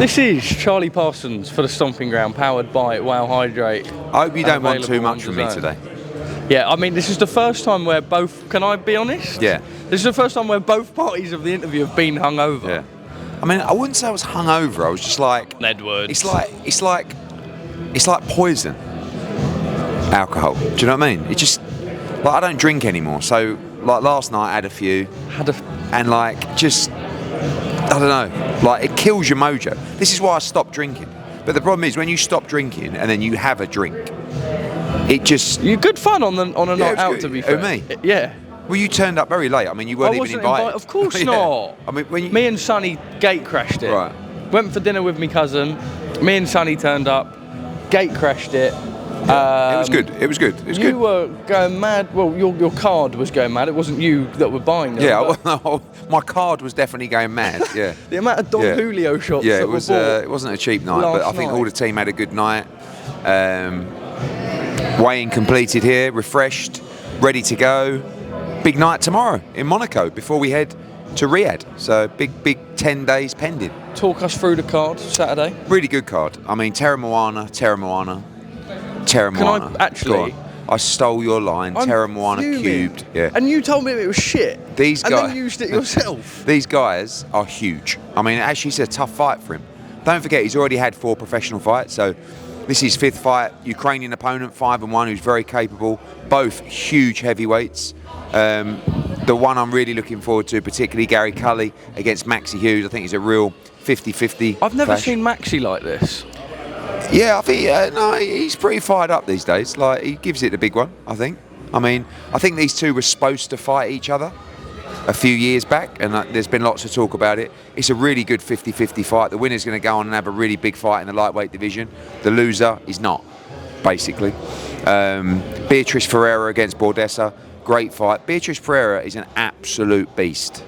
This is Charlie Parsons for the Stomping Ground, powered by Wow Hydrate. I hope you don't want too much from me today. Yeah, I mean, this is the first time where both, can I be honest? Yeah. This is the first time where both parties of the interview have been hungover. Yeah. I mean, I wouldn't say I was hungover. I was just like... Edwards. It's like poison. Alcohol. Do you know what I mean? It just... Like, I don't drink anymore. So, like, last night I had a few. And, like, just... I don't know. Like, it kills your mojo. This is why I stopped drinking. But the problem is, when you stop drinking and then you have a drink, it just... You're good fun on a night out, to be fair. Who, me? Yeah. Well, you turned up very late. I mean, you weren't even invited. Of course Yeah. not. I mean, when you... Me and Sonny gate crashed it. Right. Went for dinner with my cousin. Me and Sonny turned up. Gate crashed it. it was good. It was good. It was good. You were going mad. Well, your card was going mad. It wasn't you that were buying them. Yeah, well, my card was definitely going mad. Yeah. The amount of Don Julio shots. Yeah, that it was. were bought It wasn't a cheap night, but I think all the team had a good night. Weigh-in completed here, refreshed, ready to go. Big night tomorrow in Monaco before we head to Riyadh. So big 10 days pending. Talk us through the card Saturday. Really good card. I mean, Terra Moana. Can I actually? I stole your line. Terra Moana cubed. Yeah. And you told me it was shit. These guys. And then used it yourself. These guys are huge. I mean, actually, it's a tough fight for him. Don't forget, he's already had 4 professional fights. So this is his 5th fight. Ukrainian opponent, 5-1, who's very capable. Both huge heavyweights. The one I'm really looking forward to, particularly Gary Cully against Maxi Hughes. I think he's a real 50-50. I've never seen Maxi like this. Yeah, I think no, he's pretty fired up these days. Like, he gives it the big one, I think. I mean, I think these two were supposed to fight each other a few years back, and there's been lots of talk about it. It's a really good 50-50 fight. The winner's going to go on and have a really big fight in the lightweight division. The loser is not, basically. Beatrice Ferreira against Bordessa, great fight. Beatrice Ferreira is an absolute beast.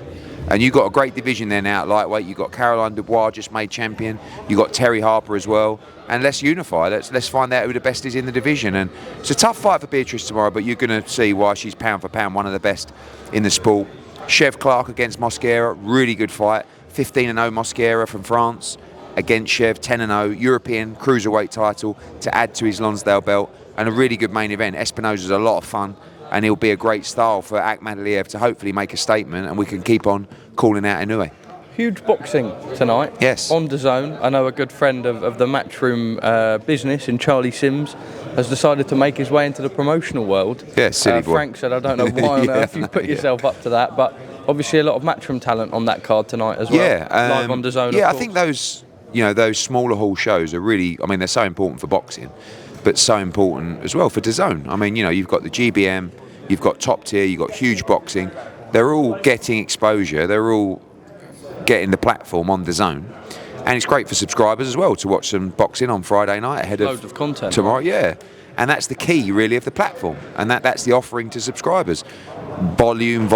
And you've got a great division there now at lightweight. You've got Caroline Dubois just made champion. You've got Terry Harper as well. And let's unify. Let's find out who the best is in the division. And it's a tough fight for Beatrice tomorrow, but you're going to see why she's pound for pound one of the best in the sport. Chev Clark against Mosquera, really good fight. 15-0 Mosquera from France against Chev, 10-0 European cruiserweight title to add to his Lonsdale belt. And a really good main event. Espinosa's a lot of fun. And he'll be a great style for Akhmadaliev to hopefully make a statement, and we can keep on calling out Inoue. Huge boxing tonight. Yes. On DAZN. I know a good friend of the Matchroom business in Charlie Sims has decided to make his way into the promotional world. Yeah, silly boy. Frank said, I don't know why on earth you put yourself up to that, but obviously a lot of Matchroom talent on that card tonight as well. Yeah, live on DAZN. Yeah, I think those smaller hall shows are really, I mean, they're so important for boxing, but so important as well for DAZN. I mean, you've got the GBM, you've got Top Tier, you've got Huge Boxing. They're all getting exposure. They're all getting the platform on DAZN. And it's great for subscribers as well to watch some boxing on Friday night ahead of content tomorrow. Yeah. And that's the key, really, of the platform. And that's the offering to subscribers. Volume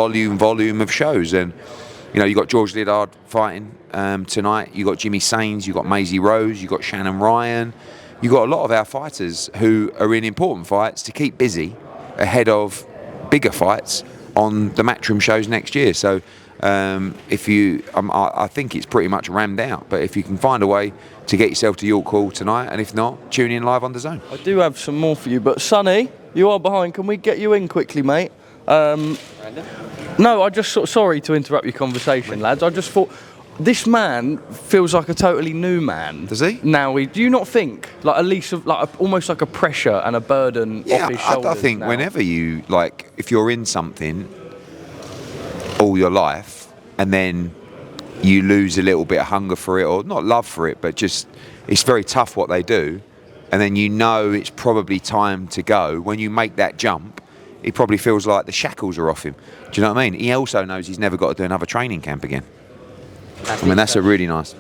of shows. And, you've got George Liddard fighting tonight. You've got Jimmy Sains. You've got Maisie Rose. You've got Shannon Ryan. You've got a lot of our fighters who are in important fights to keep busy ahead of bigger fights on the Matchroom shows next year. So I think it's pretty much rammed out. But if you can find a way to get yourself to York Hall tonight, and if not, tune in live on DAZN. I do have some more for you, but Sonny, you are behind. Can we get you in quickly, mate? No, I just sorry to interrupt your conversation, lads. I just thought this man feels like a totally new man. Does he? Now, do you not think like at least almost like a pressure and a burden off his shoulders? I think now? Whenever you if you're in something all your life and then you lose a little bit of hunger for it, or not love for it, but just it's very tough what they do, and then it's probably time to go. When you make that jump, he probably feels like the shackles are off him. Do you know what I mean? He also knows he's never got to do another training camp again. I mean, that's a really nice...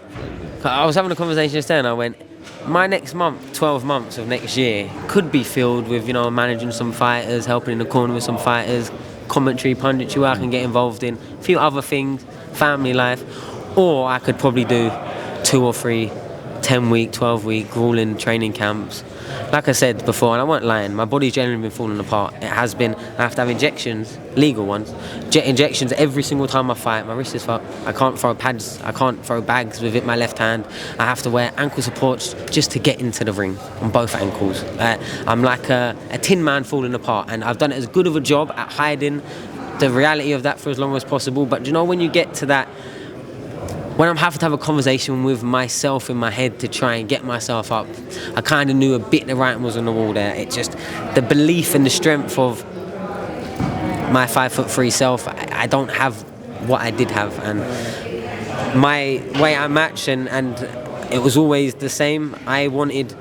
I was having a conversation just then, and I went, my next month, 12 months of next year, could be filled with, managing some fighters, helping in the corner with some fighters, commentary, punditry, where I can get involved in a few other things, family life, or I could probably do 2 or 3 10-week, 12-week grueling training camps like I said before, and I weren't lying, my body's generally been falling apart. It has been. I have to have injections, legal ones, injections every single time I fight. My wrist is fucked. I can't throw pads. I can't throw bags with it, my left hand. I have to wear ankle supports just to get into the ring on both ankles. I'm like a tin man falling apart, and I've done as good of a job at hiding the reality of that for as long as possible. But you know, when you get to that, when I'm having to have a conversation with myself in my head to try and get myself up, I kind of knew a bit the writing was on the wall there. It just, the belief and the strength of my 5'3" self, I don't have what I did have. And my way I match, and it was always the same. I wanted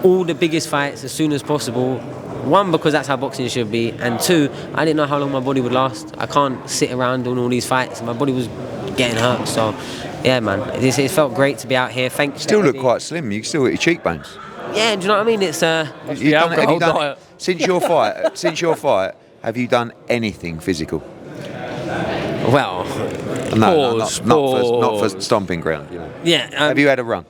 all the biggest fights as soon as possible. One, because that's how boxing should be, and two, I didn't know how long my body would last. I can't sit around doing all these fights. My body was getting hurt, so yeah, man, it felt great to be out here. Thanks. Still look quite slim. You still got your cheekbones. Yeah, do you know what I mean? It's Have you done since your fight? Have you done anything physical? Well, No, not for Stomping Ground. You know. Yeah. Have you had a run?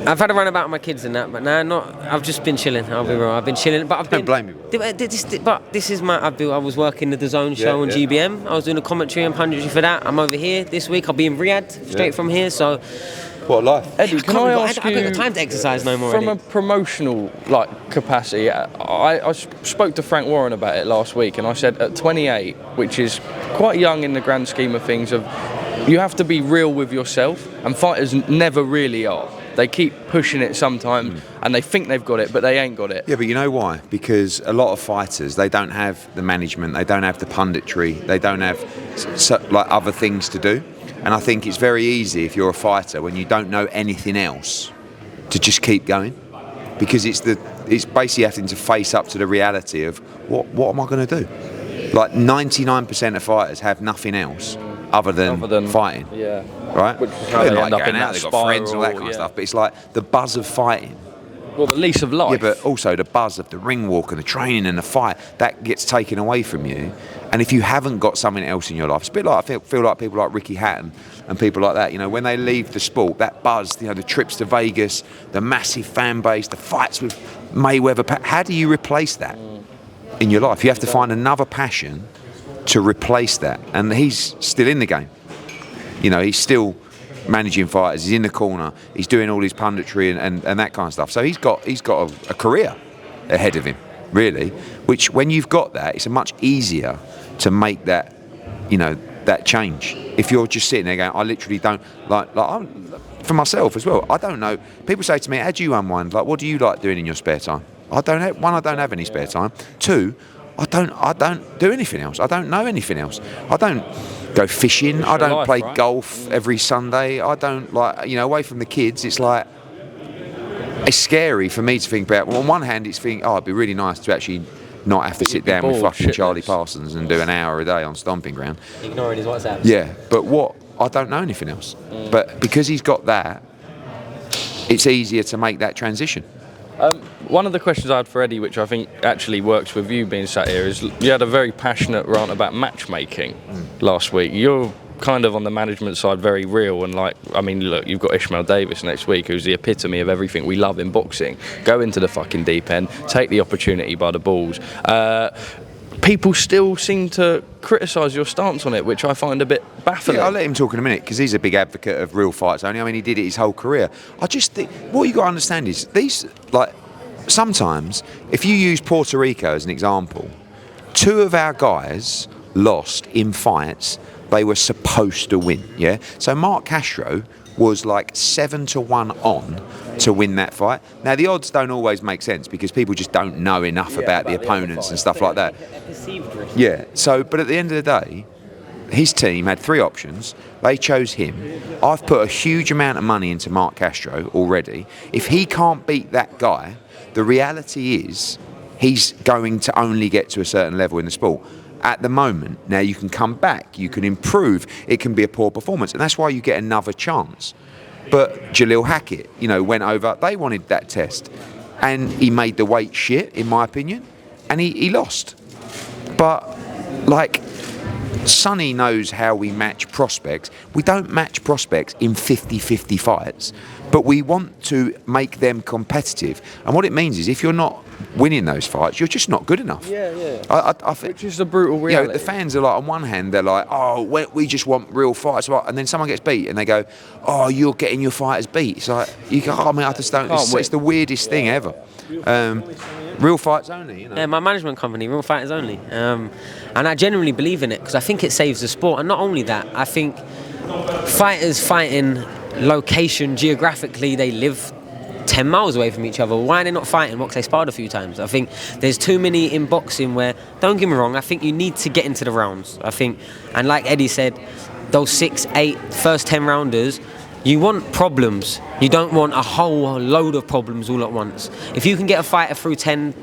I've had a run about my kids and that, but no, not. I've just been chilling. I'll be real. I've been chilling, but I've been. Don't blame me. But this is my. I was working the DAZN show on GBM. I was doing a commentary and punditry for that. I'm over here this week. I'll be in Riyadh straight from here. So. What a life. Eddie, can I ask you? I haven't got time to exercise no more. From Eddie. a promotional capacity, I spoke to Frank Warren about it last week, and I said at 28, which is quite young in the grand scheme of things, you have to be real with yourself, and fighters never really are. They keep pushing it sometimes, and they think they've got it, but they ain't got it. Yeah, but you know why? Because a lot of fighters, they don't have the management, they don't have the punditry, they don't have other things to do. And I think it's very easy if you're a fighter, when you don't know anything else, to just keep going, because it's basically having to face up to the reality of what am I going to do? Like 99% of fighters have nothing else other than fighting. Yeah. Right? Which is how they end up in that they've got friends and all that kind of stuff. But it's like the buzz of fighting. Well, the lease of life. Yeah, but also the buzz of the ring walk and the training and the fight, that gets taken away from you. And if you haven't got something else in your life, it's a bit like, I feel like people like Ricky Hatton and people like that, you know, when they leave the sport, that buzz, you know, the trips to Vegas, the massive fan base, the fights with Mayweather, how do you replace that in your life? You have to find another passion to replace that. And he's still in the game. You know, he's still managing fighters, he's in the corner, he's doing all his punditry and that kind of stuff. So he's got a career ahead of him, really, which when you've got that, it's much easier to make that, you know, that change. If you're just sitting there going, I literally don't, I'm, for myself as well, I don't know. People say to me, how do you unwind? Like, what do you like doing in your spare time? I don't have any spare time. Two, I don't do anything else. I don't know anything else. I don't go fishing. I don't play golf every Sunday. I don't, like, you know, away from the kids, it's like, it's scary for me to think about. Well, on one hand, it's thinking, it'd be really nice to actually not have to sit down with fucking Charlie Parsons and do an hour a day on Stomping Ground. Ignoring his WhatsApp. Yeah, but I don't know anything else. But because he's got that, it's easier to make that transition. One of the questions I had for Eddie, which I think actually works with you being sat here, is you had a very passionate rant about matchmaking last week. You're kind of on the management side, very real, and like, I mean, look, you've got Ishmael Davis next week, who's the epitome of everything we love in boxing. Go into the fucking deep end, take the opportunity by the balls. People still seem to criticise your stance on it, which I find a bit baffling. Yeah, I'll let him talk in a minute, because he's a big advocate of real fights only. I mean, he did it his whole career. I just think, what you got to understand is, these, like, sometimes, if you use Puerto Rico as an example, 2 of our guys lost in fights they were supposed to win, yeah? So Mark Castro was like 7-1 on to win that fight. Now, the odds don't always make sense because people just don't know enough about the opponents and stuff like that. Yeah, so, but at the end of the day, his team had 3 options. They chose him. I've put a huge amount of money into Mark Castro already. If he can't beat that guy, the reality is he's going to only get to a certain level in the sport. At the moment, now you can come back, you can improve, it can be a poor performance, and that's why you get another chance. But Jalil Hackett, you know, went over, they wanted that test, and he made the weight shit, in my opinion, and he lost. But, like, Sonny knows how we match prospects. We don't match prospects in 50-50 fights, but we want to make them competitive. And what it means is if you're not winning those fights, you're just not good enough. I think, which is the brutal reality. You know, the fans are like, on one hand, they're like, oh, we just want real fights. And then someone gets beat and they go, oh, you're getting your fighters beat. It's like, you go, oh, man, I just don't. It's the weirdest thing ever. Real fights only, you know. Yeah, my management company, Real Fighters Only. And I genuinely believe in it because I think it saves the sport. And not only that, I think fighters fighting location, geographically, they live 10 miles away from each other. Why are they not fighting? What, 'cause they sparred a few times? I think there's too many in boxing where, don't get me wrong, I think you need to get into the rounds. I think, and like Eddie said, those 6, 8, first 10 rounders, you want problems. You don't want a whole load of problems all at once. If you can get a fighter through 10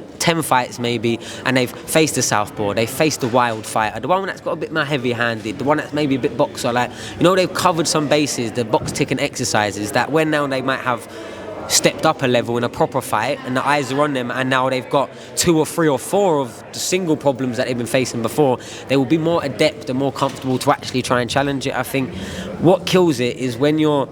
fights maybe, and they've faced a southpaw, they've faced a wild fighter, the one that's got a bit more heavy-handed, the one that's maybe a bit boxer, like, you know, they've covered some bases, the box-ticking exercises, that when now they might have stepped up a level in a proper fight and the eyes are on them and now they've got 2 or 3 or 4 of the single problems that they've been facing before, they will be more adept and more comfortable to actually try and challenge it. I think what kills it is when you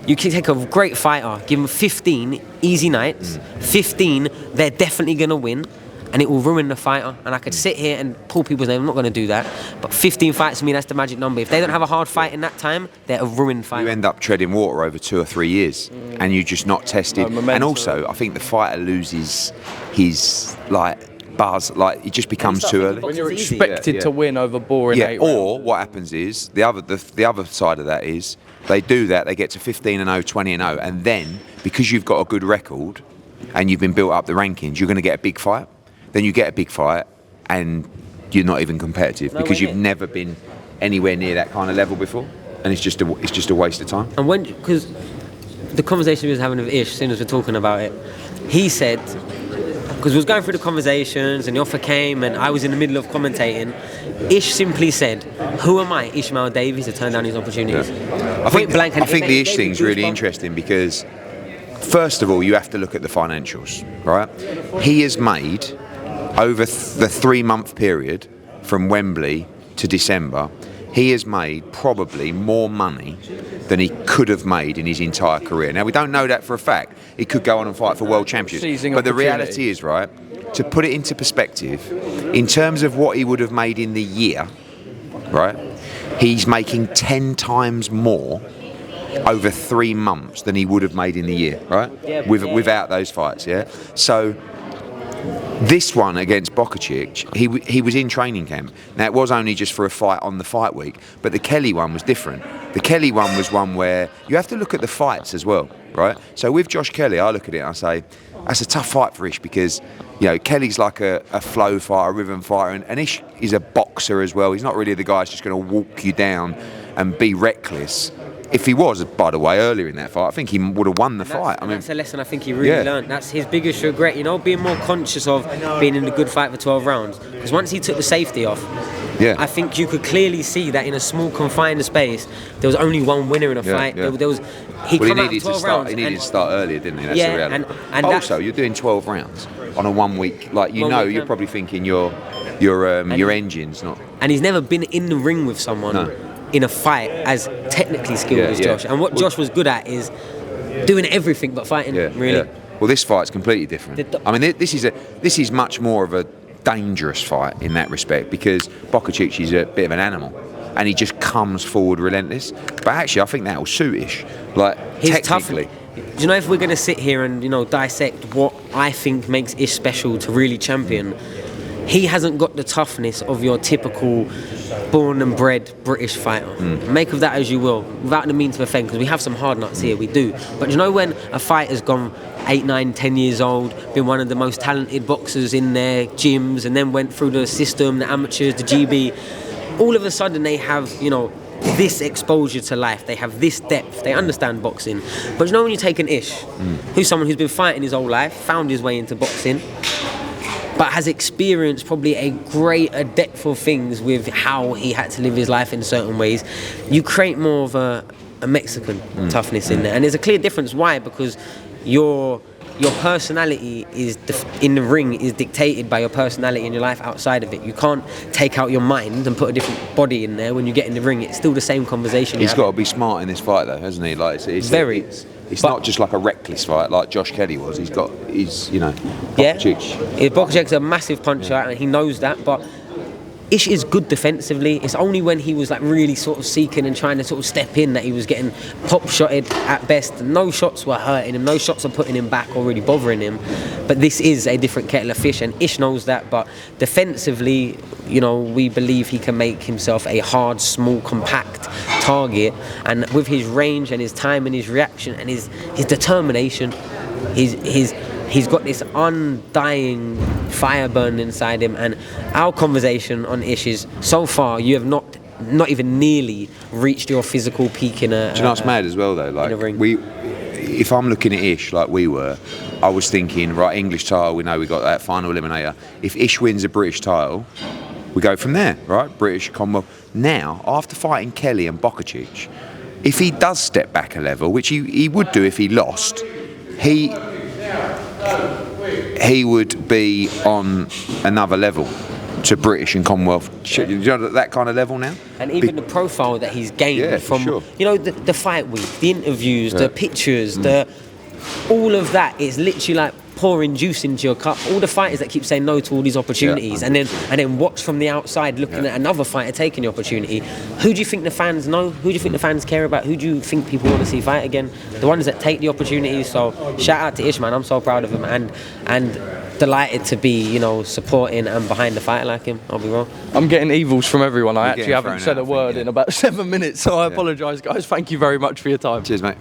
can take a great fighter, give them 15 easy nights, 15 they're definitely going to win, and it will ruin the fighter. And I could sit here and pull people's name, I'm not going to do that, but 15 fights for me, that's the magic number. If they don't have a hard fight in that time, they're a ruined fighter. You end up treading water over 2 or 3 years and you're just not tested. And also, I think the fighter loses his, like, buzz, like, it just becomes too early. When you're expected to win over boring 8 or rounds. what happens is, the other side of that is, they do that, they get to 15-0, 20-0, and then, because you've got a good record and you've been built up the rankings, you're going to get a big fight. Then you get a big fight and you're not even competitive because you've never been anywhere near that kind of level before, and it's just a waste of time. And because the conversation we was having with Ish, as soon as we're talking about it, he said, because we was going through the conversations and the offer came and I was in the middle of commentating, Ish simply said, who am I, Ishmael Davies, to turn down these opportunities? I think the Ish thing's really interesting because, first of all, you have to look at the financials, right? He has made, over the 3-month period from Wembley to December, he has made probably more money than he could have made in his entire career. Now, we don't know that for a fact. He could go on and fight for world championships. But the reality is, right, to put it into perspective, in terms of what he would have made in the year, right, he's making 10 times more over 3 months than he would have made in the year, right? Without those fights, yeah? So this one against Bokacic, he was in training camp. Now, it was only just for a fight on the fight week, but the Kelly one was different. The Kelly one was one where you have to look at the fights as well, right? So with Josh Kelly, I look at it and I say, that's a tough fight for Ish because, you know, Kelly's like a flow fighter, a rhythm fighter, and Ish is a boxer as well. He's not really the guy who's just going to walk you down and be reckless. If he was, by the way, earlier in that fight, I think he would have won the fight. I mean, that's a lesson I think he really learned. That's his biggest regret, you know, being more conscious of being in a good fight for 12 rounds. Because once he took the safety off, I think you could clearly see that in a small confined space, there was only one winner in a fight. There was, he needed to start earlier, didn't he? That's the reality. And also, you're doing 12 rounds on a 1 week. Like, you're probably thinking your engine's not. And he's never been in the ring with someone in a fight as technically skilled as Josh. And what Josh was good at is doing everything but fighting, really. Well, this fight's completely different. I mean, this is much more of a dangerous fight in that respect because Bokacic is a bit of an animal and he just comes forward relentless. But actually, I think that will suit Ish. Like, he's technically. Tough. Do you know, if we're going to sit here and, you know, dissect what I think makes Ish special to really champion, he hasn't got the toughness of your typical born and bred British fighter. Make of that as you will, without the means of offend, because we have some hard nuts here, we do. But you know, when a fighter's gone 8, 9, 10 years old, been one of the most talented boxers in their gyms, and then went through the system, the amateurs, the GB, all of a sudden they have, you know, this exposure to life, they have this depth, they understand boxing. But you know, when you take an Ish, who's someone who's been fighting his whole life, found his way into boxing, but has experienced probably a greater depth of things with how he had to live his life in certain ways, you create more of a Mexican toughness in there. And there's a clear difference. Why? Because you're your personality is in the ring is dictated by your personality in your life outside of it. You can't take out your mind and put a different body in there when you get in the ring. It's still the same conversation. He's got to be smart in this fight, though, hasn't he? Like, it's not just like a reckless fight like Josh Kelly was. He's Boxic's a massive puncher, and he knows that, but Ish is good defensively. It's only when he was like really sort of seeking and trying to sort of step in that he was getting pop-shotted at best. No shots were hurting him, no shots are putting him back or really bothering him. But this is a different kettle of fish, and Ish knows that. But defensively, you know, we believe he can make himself a hard, small, compact target. And with his range and his time and his reaction and his determination, he's got this undying fire burning inside him. And our conversation on Ish is, so far you have not even nearly reached your physical peak in a. Do you know what's mad as well though? Like if I'm looking at Ish like we were, I was thinking, right, English title, we know we got that final eliminator. If Ish wins a British title, we go from there, right? British, Commonwealth. Now, after fighting Kelly and Bokacic, if he does step back a level, which he would do if he lost, he would be on another level to British and Commonwealth. You know, that kind of level now. And even the profile that he's gained from, you know, the fight week, the interviews, the pictures, all of that is literally like pouring juice into your cup. All the fighters that keep saying no to all these opportunities, and then watch from the outside looking at another fighter taking the opportunity. Who do you think the fans know? Who do you think the fans care about? Who do you think people want to see fight again? The ones that take the opportunities. So shout out to Ish, man. I'm so proud of him, and delighted to be, you know, supporting and behind the fighter like him. I'll be wrong. I'm getting evils from everyone. I actually haven't said a word in about 7 minutes, so I apologise, guys. Thank you very much for your time. Cheers, mate.